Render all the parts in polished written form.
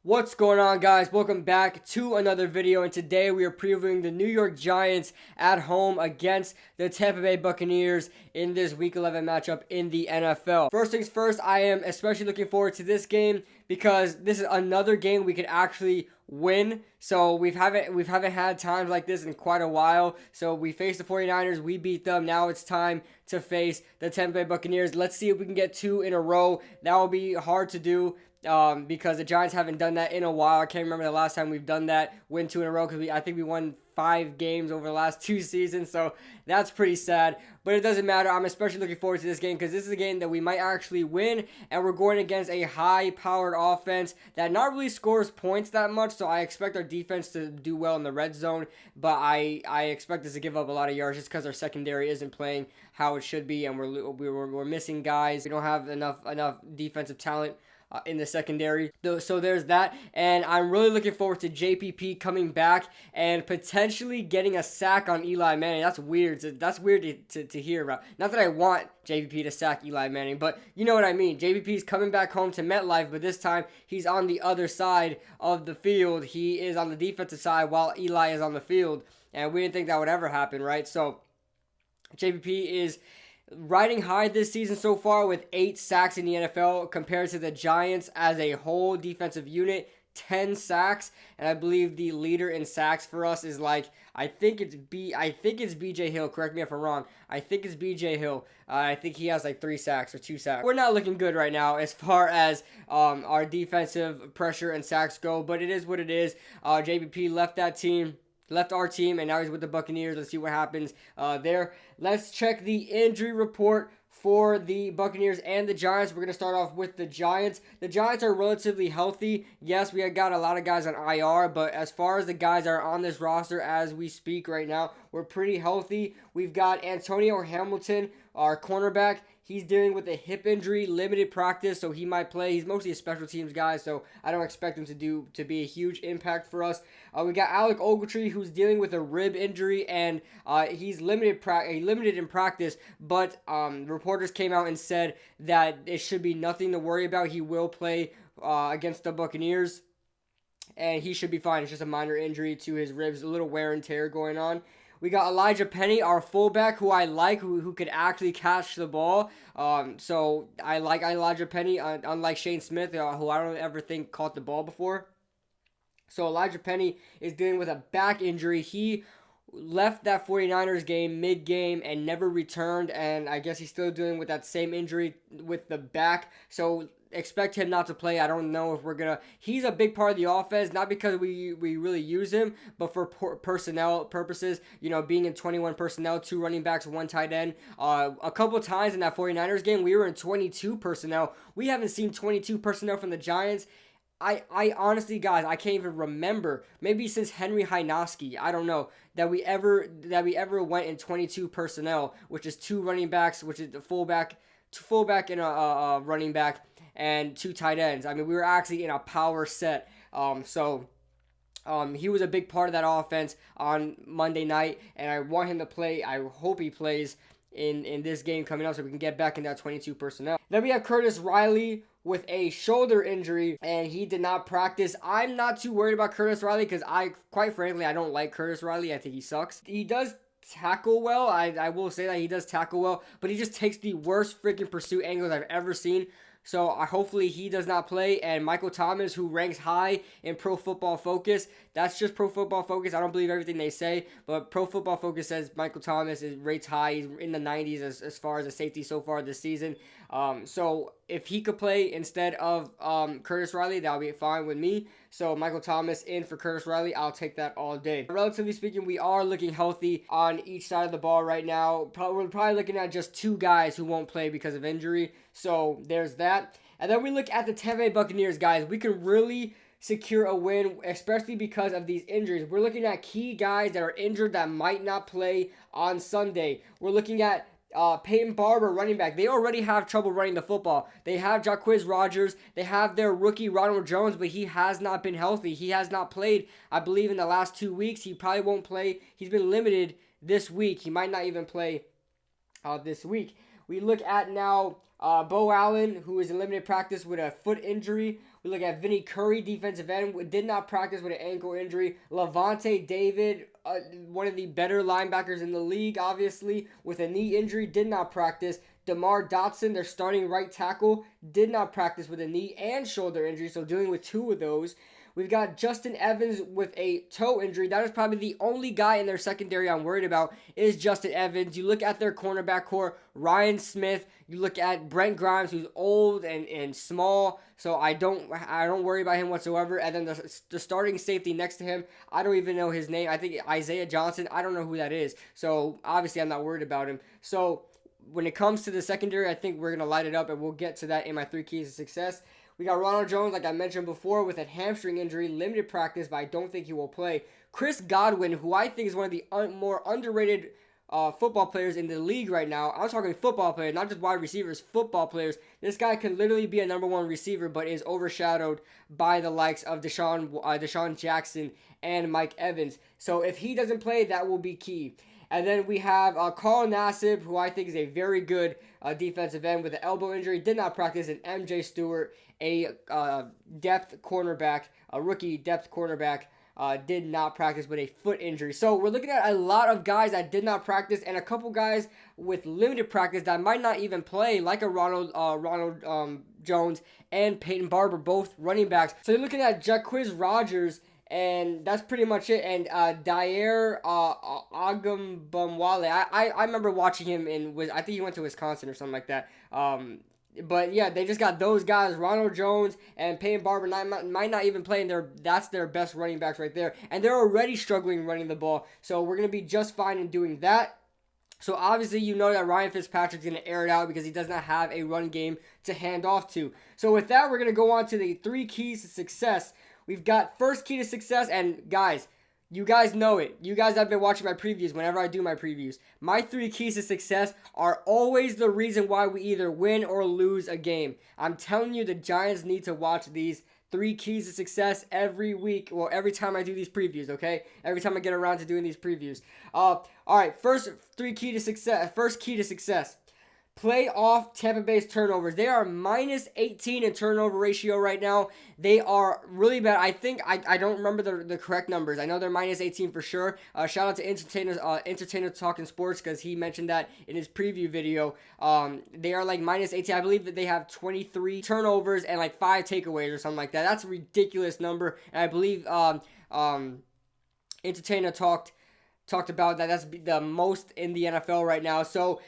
What's going on, guys? Welcome back to another video, and today we are previewing the New York Giants at home against the Tampa Bay Buccaneers in this Week 11 matchup in the NFL. First things first, I am especially looking forward to this game because this is another game we could actually win. So we haven't had times like this in quite a while. So we faced the 49ers, we beat them. Now it's time to face the Tampa Bay Buccaneers. Let's see if we can get two in a row. That will be hard to do. Because the Giants haven't done that in a while. I can't remember the last time we've done that, win two in a row, because I think we won 5 games over the last 2 seasons, so that's pretty sad. But it doesn't matter. I'm especially looking forward to this game because this is a game that we might actually win, and we're going against a high-powered offense that not really scores points that much, so I expect our defense to do well in the red zone, but I expect us to give up a lot of yards just because our secondary isn't playing how it should be, and we're missing guys. We don't have enough defensive talent in the secondary. So there's that. And I'm really looking forward to JPP coming back and potentially getting a sack on Eli Manning. That's weird. That's weird to hear about. Not that I want JPP to sack Eli Manning, but you know what I mean. JPP is coming back home to MetLife, but this time he's on the other side of the field. He is on the defensive side while Eli is on the field. And we didn't think that would ever happen, right? So JPP is riding high this season so far with 8 sacks in the NFL compared to the Giants as a whole defensive unit, 10 sacks, and I believe the leader in sacks for us is I think it's BJ Hill. Correct me if I'm wrong. I think it's BJ Hill. I think he has 3 sacks or 2 sacks. We're not looking good right now as far as our defensive pressure and sacks go, but it is what it is. JPP left our team, and now he's with the Buccaneers. Let's see what happens there. Let's check the injury report for the Buccaneers and the Giants. We're going to start off with the Giants. The Giants are relatively healthy. Yes, we have got a lot of guys on IR, but as far as the guys that are on this roster as we speak right now, we're pretty healthy. We've got Antonio Hamilton, our cornerback. He's dealing with a hip injury, limited practice, so he might play. He's mostly a special teams guy, so I don't expect him to be a huge impact for us. We got Alec Ogletree, who's dealing with a rib injury, and he's limited in practice, but reporters came out and said that it should be nothing to worry about. He will play against the Buccaneers, and he should be fine. It's just a minor injury to his ribs, a little wear and tear going on. We got Elijah Penny, our fullback, who I like, who could actually catch the ball. So I like Elijah Penny, unlike Shane Smith, who I don't ever think caught the ball before. So Elijah Penny is dealing with a back injury. He left that 49ers game mid-game and never returned, and I guess he's still dealing with that same injury with the back. So expect him not to play. I don't know if we're going to... He's a big part of the offense, not because we really use him, but for personnel purposes, being in 21 personnel, 2 running backs, 1 tight end. A couple times in that 49ers game, we were in 22 personnel. We haven't seen 22 personnel from the Giants. I honestly, guys, I can't even remember. Maybe since Henry Hynoski, I don't know, that we ever went in 22 personnel, which is 2 running backs, which is the fullback and a running back, and 2 tight ends. I mean, we were actually in a power set. He was a big part of that offense on Monday night, and I want him to play. I hope he plays in this game coming up so we can get back in that 22 personnel. Then we have Curtis Riley with a shoulder injury, and he did not practice. I'm not too worried about Curtis Riley because quite frankly, I don't like Curtis Riley. I think he sucks. He does tackle well. I will say that he does tackle well, but he just takes the worst freaking pursuit angles I've ever seen. So hopefully he does not play. And Michael Thomas, who ranks high in Pro Football Focus, that's just Pro Football Focus. I don't believe everything they say, but Pro Football Focus says Michael Thomas rates high. He's in the 90s as far as a safety so far this season. So if he could play instead of Curtis Riley, that would be fine with me. So Michael Thomas in for Curtis Riley, I'll take that all day. Relatively speaking, we are looking healthy on each side of the ball right now. We're probably looking at just 2 guys who won't play because of injury. So there's that. And then we look at the Tampa Bay Buccaneers, guys. We can really secure a win, especially because of these injuries. We're looking at key guys that are injured that might not play on Sunday. We're looking at Peyton Barber, running back. They already have trouble running the football. They have Jacquizz Rodgers. They have their rookie Ronald Jones, but he has not been healthy. He has not played, I believe, in the last 2 weeks. He probably won't play. He's been limited this week. He might not even play this week. We look at now Bo Allen, who is in limited practice with a foot injury. We look at Vinny Curry, defensive end, did not practice with an ankle injury. Levante David, one of the better linebackers in the league, obviously, with a knee injury, did not practice. DeMar Dotson, their starting right tackle, did not practice with a knee and shoulder injury, so dealing with two of those. We've got Justin Evans with a toe injury. That is probably the only guy in their secondary I'm worried about is Justin Evans. You look at their cornerback core, Ryan Smith. You look at Brent Grimes, who's old and small, so I don't worry about him whatsoever. And then the starting safety next to him, I don't even know his name. I think Isaiah Johnson. I don't know who that is. So obviously I'm not worried about him. So when it comes to the secondary, I think we're going to light it up, and we'll get to that in my 3 keys to success. We got Ronald Jones, like I mentioned before, with a hamstring injury, limited practice, but I don't think he will play. Chris Godwin, who I think is one of the more underrated football players in the league right now. I'm talking football players, not just wide receivers, football players. This guy could literally be a number 1 receiver, but is overshadowed by the likes of Deshaun Jackson and Mike Evans. So if he doesn't play, that will be key. And then we have Carl Nassib, who I think is a very good defensive end with an elbow injury. Did not practice. And MJ Stewart, a depth cornerback, a rookie depth cornerback, did not practice with a foot injury. So we're looking at a lot of guys that did not practice and a couple guys with limited practice that might not even play, like a Ronald Jones and Peyton Barber, both running backs. So you're looking at Jacquizz Rodgers, and that's pretty much it. And Dyer Agumbamwale, I remember watching him I think he went to Wisconsin or something like that. But yeah, they just got those guys, Ronald Jones and Peyton Barber, might not even play, and that's their best running backs right there. And they're already struggling running the ball, so we're going to be just fine in doing that. So obviously you know that Ryan Fitzpatrick's going to air it out because he does not have a run game to hand off to. So with that, we're going to go on to the 3 keys to success. We've got first key to success, and guys, you guys know it. You guys have been watching my previews whenever I do my previews. My 3 keys to success are always the reason why we either win or lose a game. I'm telling you, the Giants need to watch these 3 keys to success every week, well, every time I do these previews, okay? Every time I get around to doing these previews. All right, first key to success. Play off Tampa Bay's turnovers. They are minus 18 in turnover ratio right now. They are really bad. I think, I don't remember the correct numbers. I know they're minus 18 for sure. Shout out to Entertainer Talking Sports, because he mentioned that in his preview video. They are like minus 18. I believe that they have 23 turnovers and like 5 takeaways or something like that. That's a ridiculous number. And I believe Entertainer talked about that. That's the most in the NFL right now. So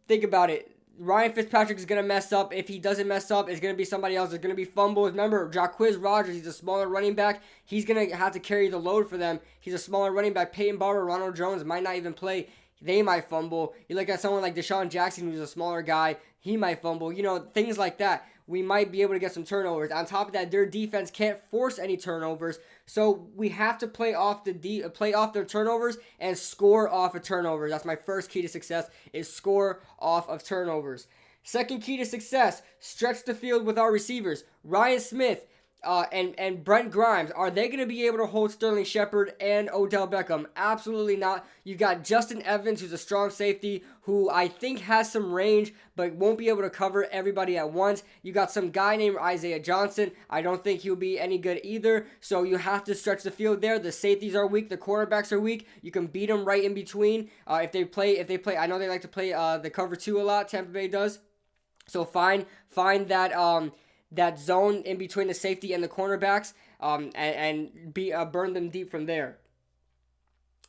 think about it. Ryan Fitzpatrick is going to mess up. If he doesn't mess up, it's going to be somebody else. There's going to be fumbles. Remember, Jacquizz Rodgers, he's a smaller running back. He's going to have to carry the load for them. He's a smaller running back. Peyton Barber, Ronald Jones might not even play. They might fumble. You look at someone like Deshaun Jackson, who's a smaller guy. He might fumble. You know, things like that. We might be able to get some turnovers. On top of that, their defense can't force any turnovers. So we have to play off their turnovers and score off of turnovers. That's my first key to success, is score off of turnovers. Second key to success, stretch the field with our receivers. Ryan Smith and Brent Grimes, are they going to be able to hold Sterling Shepard and Odell Beckham? Absolutely not. You've got Justin Evans, who's a strong safety, who I think has some range, but won't be able to cover everybody at once. You got some guy named Isaiah Johnson. I don't think he'll be any good either, so you have to stretch the field there. The safeties are weak. The cornerbacks are weak. You can beat them right in between. If they play, I know they like to play the cover 2 a lot. Tampa Bay does. So find that zone in between the safety and the cornerbacks, and burn them deep from there.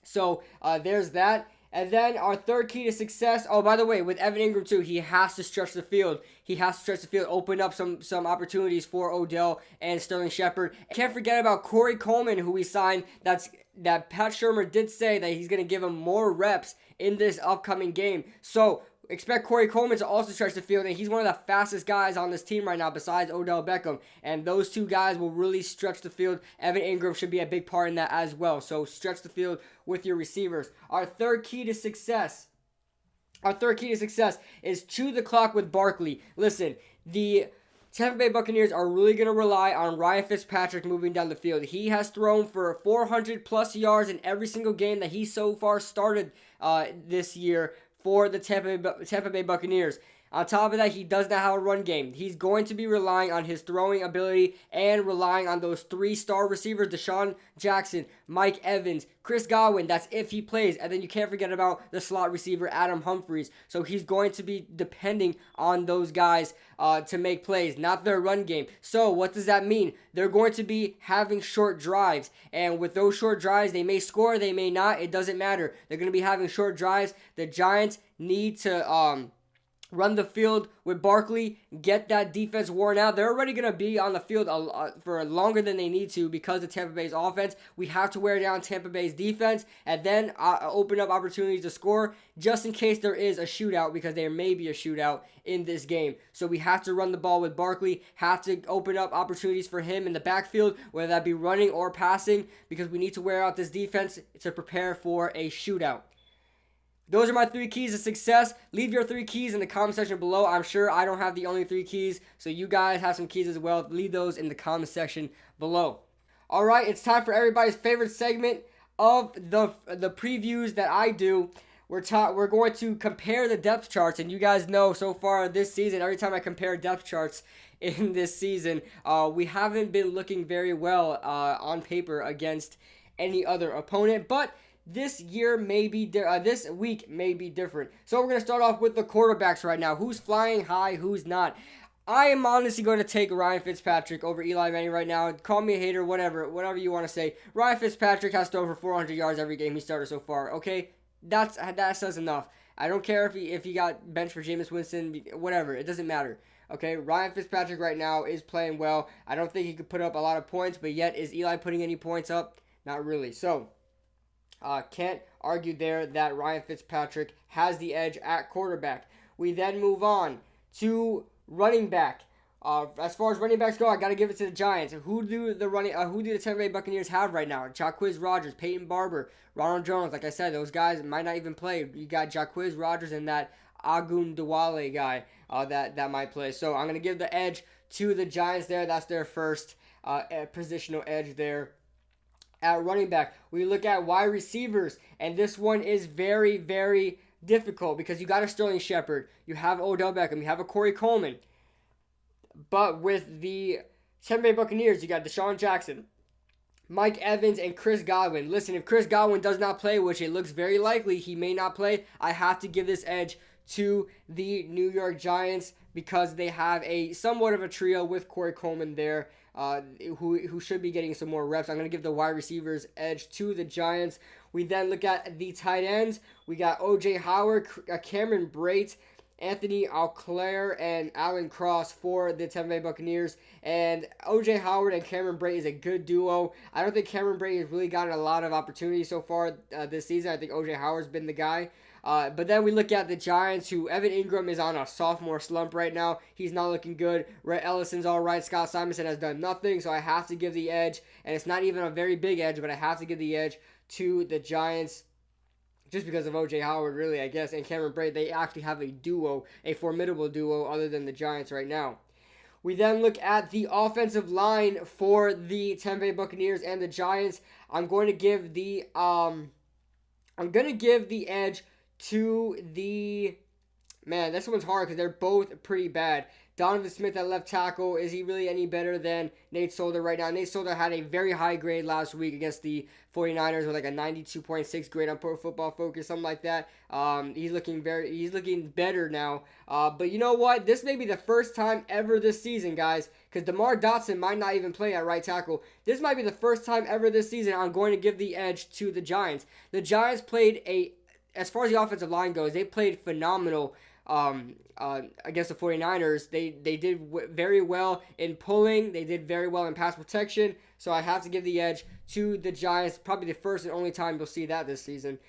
So there's that. And then our third key to success, oh, by the way, with Evan Ingram too, he has to stretch the field. Open up some opportunities for Odell and Sterling Shepard. Can't forget about Corey Coleman, who we signed. That Pat Shurmur did say that he's going to give him more reps in this upcoming game. So expect Corey Coleman to also stretch the field, and he's one of the fastest guys on this team right now besides Odell Beckham. And those 2 guys will really stretch the field. Evan Ingram should be a big part in that as well. So stretch the field with your receivers. Our third key to success is chew the clock with Barkley. Listen, the Tampa Bay Buccaneers are really going to rely on Ryan Fitzpatrick moving down the field. He has thrown for 400-plus yards in every single game that he so far started this year for the Tampa Bay Buccaneers. On top of that, he does not have a run game. He's going to be relying on his throwing ability and relying on those 3-star receivers, Deshaun Jackson, Mike Evans, Chris Godwin. That's if he plays. And then you can't forget about the slot receiver, Adam Humphries. So he's going to be depending on those guys to make plays, not their run game. So what does that mean? They're going to be having short drives. And with those short drives, they may score, they may not. It doesn't matter. They're going to be having short drives. The Giants need to run the field with Barkley, get that defense worn out. They're already going to be on the field for longer than they need to because of Tampa Bay's offense. We have to wear down Tampa Bay's defense and then open up opportunities to score just in case there is a shootout, because there may be a shootout in this game. So we have to run the ball with Barkley, have to open up opportunities for him in the backfield, whether that be running or passing, because we need to wear out this defense to prepare for a shootout. Those are my 3 keys to success. Leave your 3 keys in the comment section below. I'm sure I don't have the only 3 keys, so you guys have some keys as well. Leave those in the comment section below. All right, it's time for everybody's favorite segment of the previews that I do. We're going to compare the depth charts, and you guys know so far this season, every time I compare depth charts in this season, we haven't been looking very well on paper against any other opponent, but this year may be this week may be different. So we're going to start off with the quarterbacks right now. Who's flying high, who's not? I am honestly going to take Ryan Fitzpatrick over Eli Manning right now. Call me a hater, whatever you want to say. Ryan Fitzpatrick has thrown over 400 yards every game he started so far. Okay, that says enough. I don't care if he got benched for Jameis Winston, whatever. It doesn't matter. Okay, Ryan Fitzpatrick right now is playing well. I don't think he could put up a lot of points, but yet is Eli putting any points up? Not really. So can't argue there that Ryan Fitzpatrick has the edge at quarterback. We then move on to running back. As far as running backs go, I got to give it to the Giants. Who do the Tampa Bay Buccaneers have right now? Jacquizz Rodgers, Peyton Barber, Ronald Jones. Like I said, those guys might not even play. You got Jacquizz Rodgers and that Agundawale guy that might play. So I'm going to give the edge to the Giants there. That's their first positional edge there. At running back, we look at wide receivers, and this one is very, very difficult because you got a Sterling Shepard, you have Odell Beckham, you have a Corey Coleman. But with the Tampa Bay Buccaneers, you got Deshaun Jackson, Mike Evans, and Chris Godwin. Listen, if Chris Godwin does not play, which it looks very likely he may not play, I have to give this edge to the New York Giants because they have a somewhat of a trio with Corey Coleman there. Who should be getting some more reps. I'm going to give the wide receivers edge to the Giants. We then look at the tight ends. We got O.J. Howard, Cameron Brate, Anthony Auclair, and Alan Cross for the Tampa Bay Buccaneers. And O.J. Howard and Cameron Brate is a good duo. I don't think Cameron Brate has really gotten a lot of opportunities so far this season. I think O.J. Howard's been the guy. But then we look at the Giants, who Evan Ingram is on a sophomore slump right now. He's not looking good. Rhett Ellison's all right. Scott Simonson has done nothing, so I have to give the edge. And it's not even a very big edge, but I have to give the edge to the Giants just because of O.J. Howard, really, I guess. And Cameron Brate, they actually have a duo, a formidable duo, other than the Giants right now. We then look at the offensive line for the Tampa Bay Buccaneers and the Giants. I'm going to give the edge to the, man, this one's hard because they're both pretty bad. Donovan Smith at left tackle, is he really any better than Nate Solder right now? Nate Solder had a very high grade last week against the 49ers with like a 92.6 grade on Pro Football Focus, something like that. He's looking better now. But you know what? This may be the first time ever this season, guys, because DeMar Dotson might not even play at right tackle. This might be the first time ever this season I'm going to give the edge to the Giants. The Giants played as far as the offensive line goes, they played phenomenal against the 49ers. They did very well in pulling. They did very well in pass protection. So I have to give the edge to the Giants. Probably the first and only time you'll see that this season.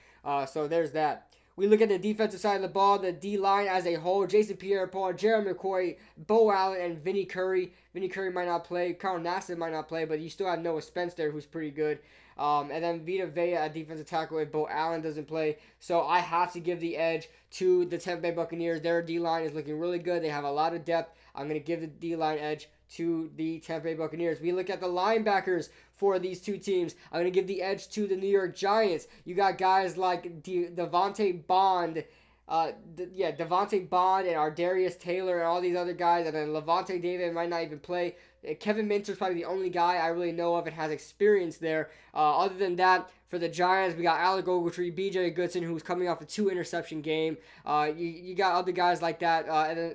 So there's that. We look at the defensive side of the ball, the D-line as a whole. Jason Pierre-Paul, Jerry McCoy, Bo Allen, and Vinny Curry. Vinny Curry might not play. Carl Nassib might not play, but you still have Noah Spence there, who's pretty good. And then Vita Vea at defensive tackle if Bo Allen doesn't play. So I have to give the edge to the Tampa Bay Buccaneers. Their D-line is looking really good. They have a lot of depth. I'm going to give the D-line edge to the Tampa Bay Buccaneers. We look at the linebackers for these two teams. I'm going to give the edge to the New York Giants. You got guys like Devontae Bond, Devontae Bond and Ardarius Taylor and all these other guys, and then Levante David might not even play. Kevin Minter's probably the only guy I really know of and has experience there. Other than that, for the Giants, we got Alec Ogletree, B.J. Goodson, who's coming off a 2-interception game. You got other guys like that, and then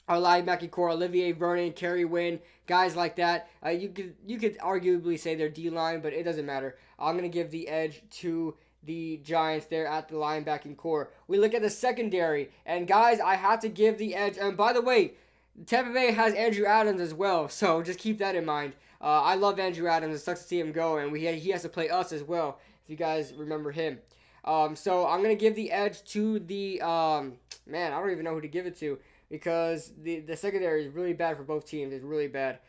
our linebacker core, Olivier Vernon, Kerry Wynn, guys like that. You could arguably say they're D-line, but it doesn't matter. I'm going to give the edge to the Giants there at the linebacking core. We look at the secondary, and guys, I have to give the edge. And by the way, Tampa Bay has Andrew Adams as well, so just keep that in mind. I love Andrew Adams. It sucks to see him go, and he has to play us as well, if you guys remember him. So I'm going to give the edge to the, man, I don't even know who to give it to, because the secondary is really bad for both teams. It's really bad.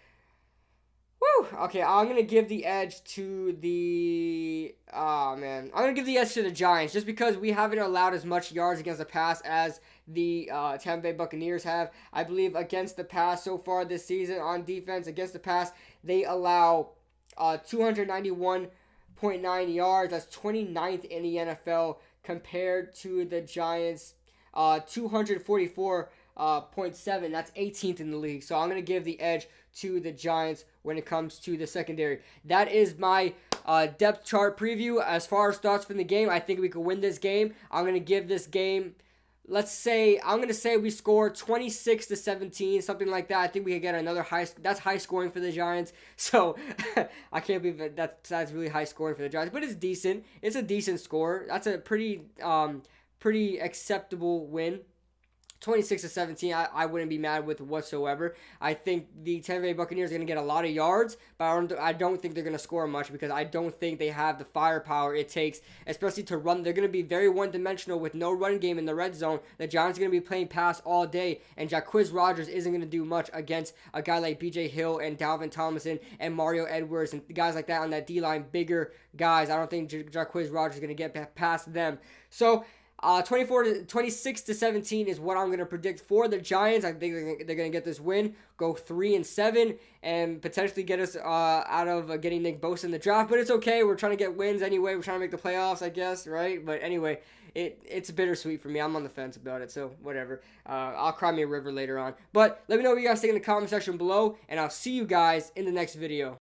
Woo! Okay, I'm going to give the edge to the... I'm going to give the edge to the Giants just because we haven't allowed as much yards against the pass as the Tampa Bay Buccaneers have. I believe against the pass so far this season on defense, against the pass, they allow 291.9 yards. That's 29th in the NFL compared to the Giants' 244.7. That's 18th in the league. So I'm going to give the edge to the Giants when it comes to the secondary. That is my depth chart preview. As far as thoughts from the game, I think we could win this game. I'm going to give this game, I'm going to say we score 26-17, something like that. I think we could get another that's high scoring for the Giants. So I can't believe that's really high scoring for the Giants, but it's decent. It's a decent score. That's a pretty acceptable win. 26-17, I wouldn't be mad with whatsoever. I think the Tampa Bay Buccaneers are going to get a lot of yards, but I don't think they're going to score much because I don't think they have the firepower it takes, especially to run. They're going to be very one-dimensional with no run game in the red zone. The Giants are going to be playing pass all day, and Jacquizz Rodgers isn't going to do much against a guy like B.J. Hill and Dalvin Tomlinson and Mario Edwards and guys like that on that D-line, bigger guys. I don't think Jacquizz Rodgers is going to get past them. So 26-17 is what I'm going to predict for the Giants. I think they're going to get this win, go 3-7, and potentially get us out of getting Nick Bosa in the draft. But it's okay. We're trying to get wins anyway. We're trying to make the playoffs, I guess, right? But anyway, it's bittersweet for me. I'm on the fence about it, so whatever. I'll cry me a river later on. But let me know what you guys think in the comment section below, and I'll see you guys in the next video.